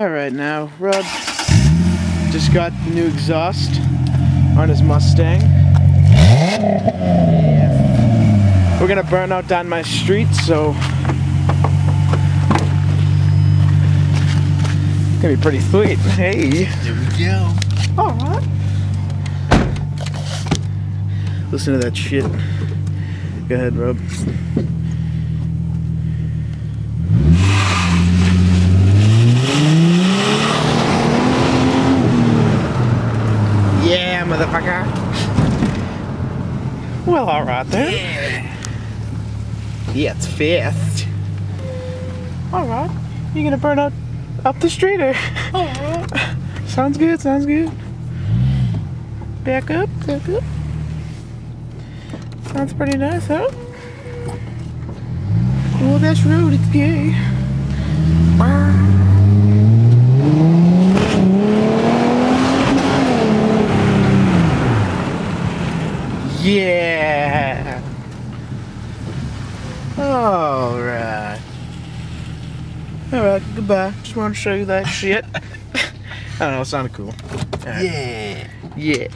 Alright, now Rob just got the new exhaust on his Mustang. Yeah. We're gonna burn out down my street, so it's gonna be pretty sweet. Hey. There we go. Alright. Listen to that shit. Go ahead, Rob. Yeah, motherfucker. Well, alright then. Yeah, it's fast. Alright. You gonna burn out up the street or? Alright. Sounds good, sounds good. Back up, back up. Sounds pretty nice, huh? Well, that's road, it's gay. Yeah. Alright. Alright, goodbye. Just wanted to show you that shit. I don't know, it sounded cool. Right. Yeah. Yeah.